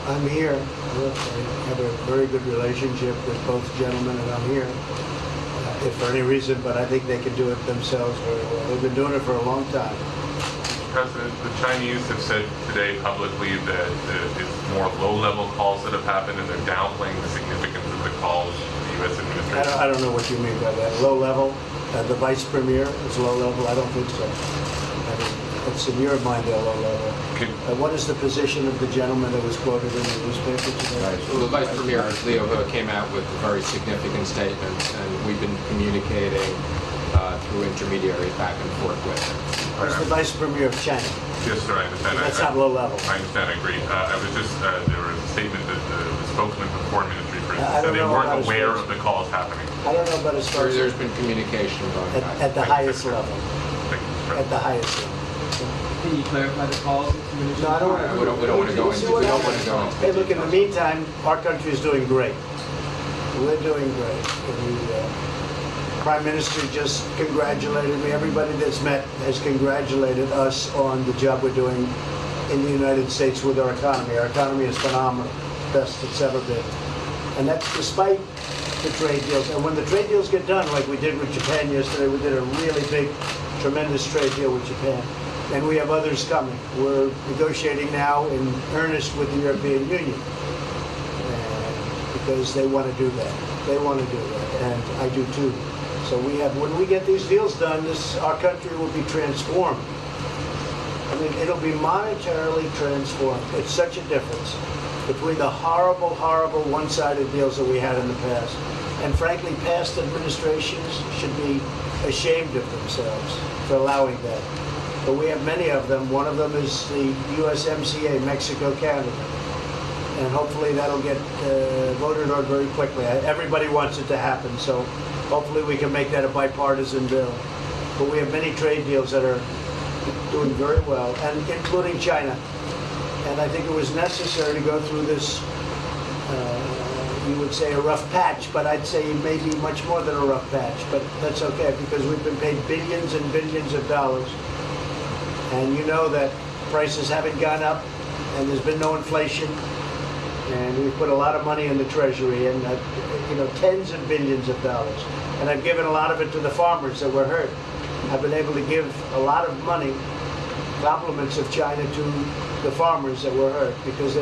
I'm here. I have a very good relationship with both gentlemen, and I'm here. If for any reason, but I think they can do it themselves very well. They've been doing it for a long time. President, the Chinese have said today publicly that it's more low-level calls that have happened, and they're downplaying the significance of the calls to the U.S. administration. I don't know what you mean by that. Low level? The vice premier is low level? I don't think so. I mean, it's in your mind they're low level. What is the position of the gentleman that was quoted in the newspaper today? Right. Well, the vice premier, Leo He, came out with very significant statements, and we've been communicating through intermediaries back and forth with him. Who's the vice premier of China? Yes, sir, I understand. That's not low level. I understand, I agree. I was just, there was a statement that the spokesman for the Foreign Ministry, for instance, said they weren't aware of the calls happening. I don't know about his spokesman. There's been communication going back. At the highest level. At the highest level. Can you clarify the calls? No, I don't want to. We don't want to go into. Hey, look, in the meantime, our country is doing great. We're doing great. The Prime Minister just congratulated me. Everybody that's met has congratulated us on the job we're doing in the United States with our economy. Our economy is phenomenal, best it's ever been. And that's despite the trade deals. And when the trade deals get done, like we did with Japan yesterday, we did a really big, tremendous trade deal with Japan. And we have others coming. We're negotiating now in earnest with the European Union because they want to do that. They want to do that, and I do too. So we have, when we get these deals done, our country will be transformed. I mean, it'll be monetarily transformed. It's such a difference between the horrible, horrible one-sided deals that we had in the past. And frankly, past administrations should be ashamed of themselves for allowing that. But we have many of them. One of them is the USMCA, Mexico-Canada. And hopefully that'll get voted on very quickly. Everybody wants it to happen, so hopefully we can make that a bipartisan bill. But we have many trade deals that are doing very well, and including China. And I think it was necessary to go through this, you would say a rough patch, but I'd say maybe much more than a rough patch. But that's okay, because we've been paid billions and billions of dollars. And you know that prices haven't gone up, and there's been no inflation. And we've put a lot of money in the Treasury, and tens of billions of dollars. And I've given a lot of it to the farmers that were hurt. I've been able to give a lot of money, compliments of China, to the farmers that were hurt, because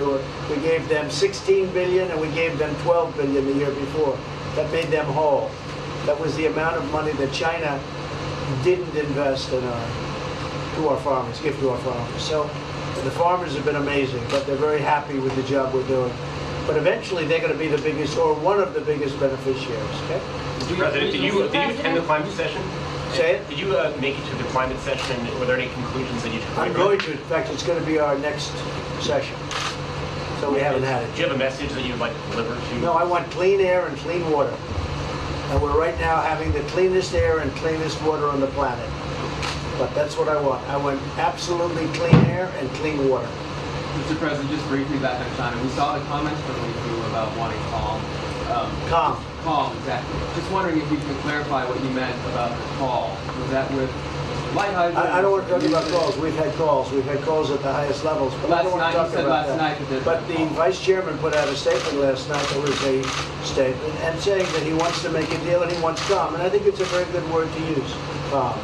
we gave them 16 billion and we gave them 12 billion the year before. That made them whole. That was the amount of money that China didn't invest in to our farmers, give to our farmers. So the farmers have been amazing, but they're very happy with the job we're doing. But eventually they're going to be the biggest, or one of the biggest beneficiaries. Okay? President, did you attend the climate session? Say it? Did you make it to the climate session, and were there any conclusions that you took away? I'm going to. In fact, it's going to be our next session. So we haven't had it. Do you have a message that you would like to deliver to? No, I want clean air and clean water. And we're right now having the cleanest air and cleanest water on the planet. But that's what I want. I want absolutely clean air and clean water. Mr. President, just briefly back on China. We saw the comments from you about wanting calm. Calm, exactly. Just wondering if you can clarify what you meant about the call. Was that with Lighthizer? I don't want to talk about calls. We've had calls. We've had calls at the highest levels. But I don't want to talk about that. But the vice chairman put out a statement last night. There was a statement and saying that he wants to make a deal and he wants calm. And I think it's a very good word to use, calm.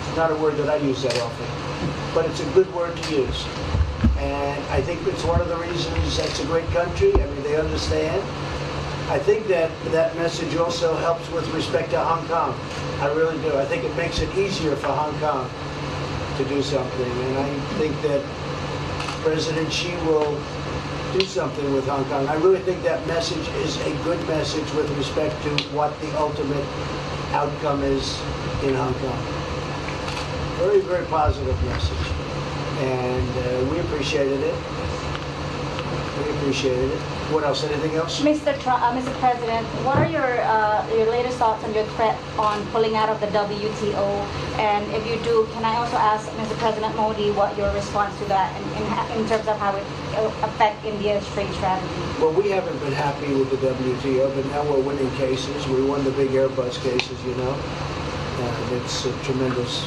It's not a word that I use that often, but it's a good word to use. And I think it's one of the reasons that's a great country. I mean, they understand. I think that message also helps with respect to Hong Kong. I really do. I think it makes it easier for Hong Kong to do something. And I think that President Xi will do something with Hong Kong. I really think that message is a good message with respect to what the ultimate outcome is in Hong Kong. Very, very positive message. And we appreciated it. We appreciated it. What else? Anything else? Mr. President, what are your latest thoughts on your threat on pulling out of the WTO? And if you do, can I also ask Mr. President Modi what your response to that in terms of how it affect India's trade strategy? Well, we haven't been happy with the WTO, but now we're winning cases. We won the big Airbus cases, you know, and it's a tremendous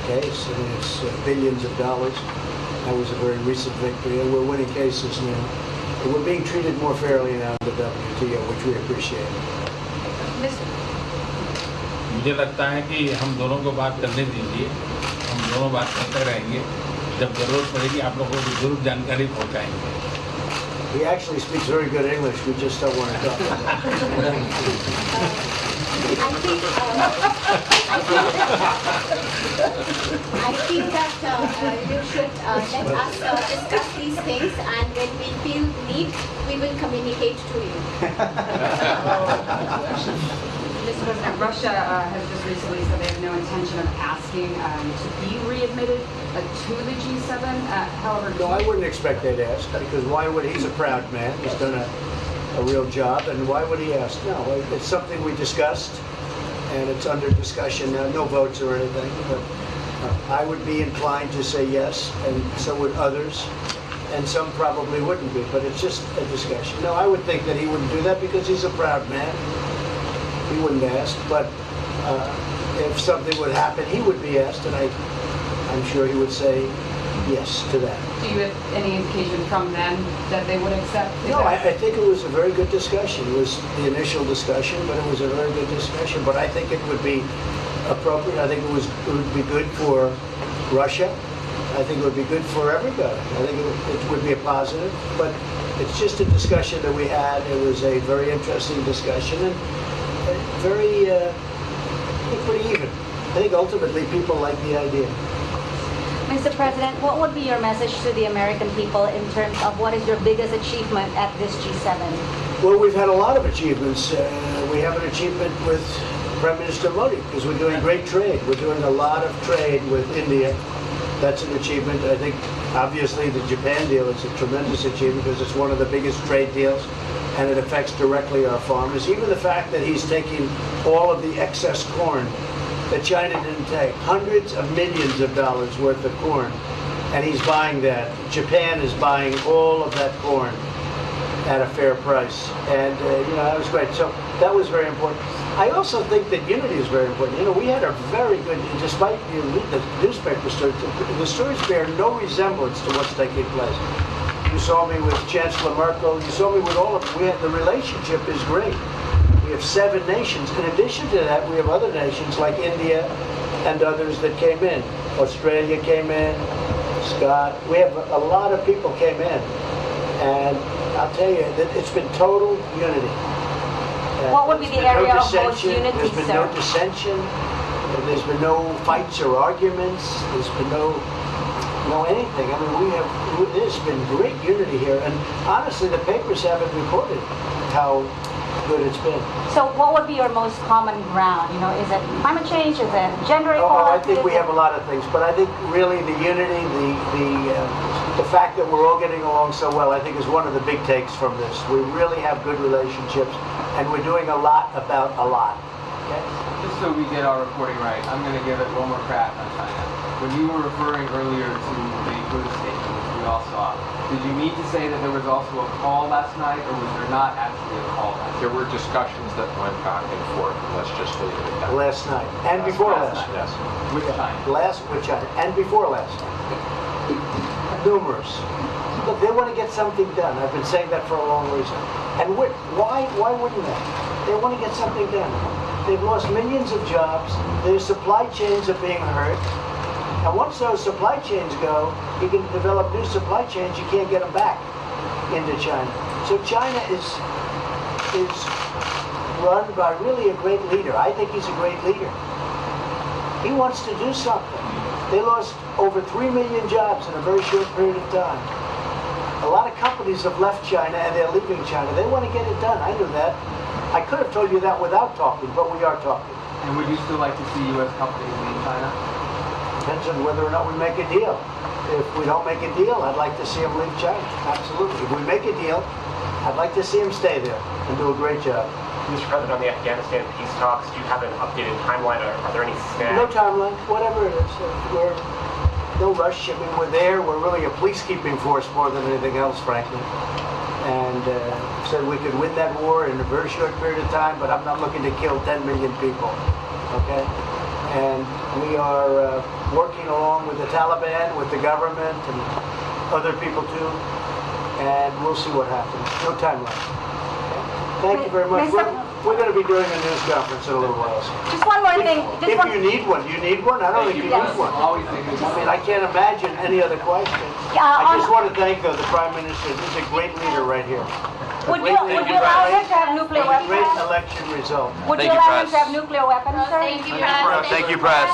case. I mean, it's billions of dollars. That was a very recent victory, and we're winning cases now. We're being treated more fairly now in the WTO, which we appreciate. मुझे लगता है कि हम दोनों को बात करने दीजिए, हम दोनों बात करते रहेंगे, जब जरूरत पड़ेगी आप लोगों को जरूर जानकारी पहुंचाएंगे। He actually speaks very good English, we just don't want to talk about it. I feel that you should let us discuss these things, and when we feel the need, we will communicate to you. Mr. President, Russia has just recently said they have no intention of asking to be readmitted to the G7. However, No, I wouldn't expect they'd ask, because why would, he's a proud man, he's done a real job, and why would he ask? No, it's something we discussed, and it's under discussion now, no votes or anything, but I would be inclined to say yes, and so would others, and some probably wouldn't be, but it's just a discussion. No, I would think that he wouldn't do that because he's a proud man. He wouldn't ask, but if something would happen, he would be asked, and I'm sure he would say yes to that. do you have any indication from them that they would accept? No, I think it was a very good discussion. It was the initial discussion, but it was a very good discussion. But I think it would be appropriate. I think it would be good for Russia. I think it would be good for everybody. I think it would be a positive. But it's just a discussion that we had. It was a very interesting discussion and very, pretty even. I think ultimately people like the idea. Mr. President, what would be your message to the American people in terms of what is your biggest achievement at this G7? Well, we've had a lot of achievements. We have an achievement with Prime Minister Modi because we're doing great trade. We're doing a lot of trade with India. That's an achievement. I think obviously the Japan deal is a tremendous achievement because it's one of the biggest trade deals and it affects directly our farmers. Even the fact that he's taking all of the excess corn that China didn't take, hundreds of millions of dollars worth of corn, and he's buying that. Japan is buying all of that corn at a fair price, and that was great. So that was very important. I also think that unity is very important. We had a very good, despite you read the newspaper stories, the stories bear no resemblance to what's taking place. You saw me with Chancellor Merkel. You saw me with all of them. The relationship is great. We have 7 nations. In addition to that, we have other nations like India and others that came in. Australia came in, Scott. We have a lot of people came in. And I'll tell you, that it's been total unity. What would be the area of most unity, There's been no dissension. There's been no fights or arguments. There's been no anything. I mean, there's been great unity here. And honestly, the papers haven't reported how good it's been. So what would be your most common ground? Is it climate change? Is it gender equality? I think we have a lot of things, but I think really the unity, the fact that we're all getting along so well, I think is one of the big takes from this. We really have good relationships, and we're doing a lot about a lot. Okay? Just so we get our reporting right, I'm going to give it one more crack on China. When you were referring earlier to the Buddhist statement, which we all saw, did you mean to say that there was also a call last night, or was there not actually a call last night? There were discussions that went back and forth. Let's just leave it at that. Last night, and before last night. Yes. With China? With China, and before last night. Numerous. Look, they want to get something done. I've been saying that for a long reason. And why wouldn't they? They want to get something done. They've lost millions of jobs. Their supply chains are being hurt. And once those supply chains go, you can develop new supply chains. You can't get them back into China. So China is run by really a great leader. I think he's a great leader. He wants to do something. They lost over 3 million jobs in a very short period of time. A lot of companies have left China and they're leaving China. They want to get it done. I knew that. I could have told you that without talking, but we are talking. And would you still like to see U.S. companies leave China? Depends on whether or not we make a deal. If we don't make a deal, I'd like to see them leave China. Absolutely. If we make a deal, I'd like to see them stay there and do a great job. Mr. President, on the Afghanistan peace talks, do you have an updated timeline? Are there any snags? No timeline, whatever it is. We're no rush. I mean, we're there. We're really a peacekeeping force more than anything else, frankly. And said we could win that war in a very short period of time, but I'm not looking to kill 10 million people. Okay? And we are working along with the Taliban, with the government, and other people too, and we'll see what happens. No time left. Thank you very much. We're going to be doing a news conference in a little while. Just one more thing. If you need one, do you need one? I don't think you need one. Always think it's I mean, I can't imagine any other question. I just want to thank the Prime Minister. He's a great leader right here. Would you allow him to have nuclear weapons? Great election result. Would you allow him to have nuclear weapons, sir? Thank you, Press. Thank you, press.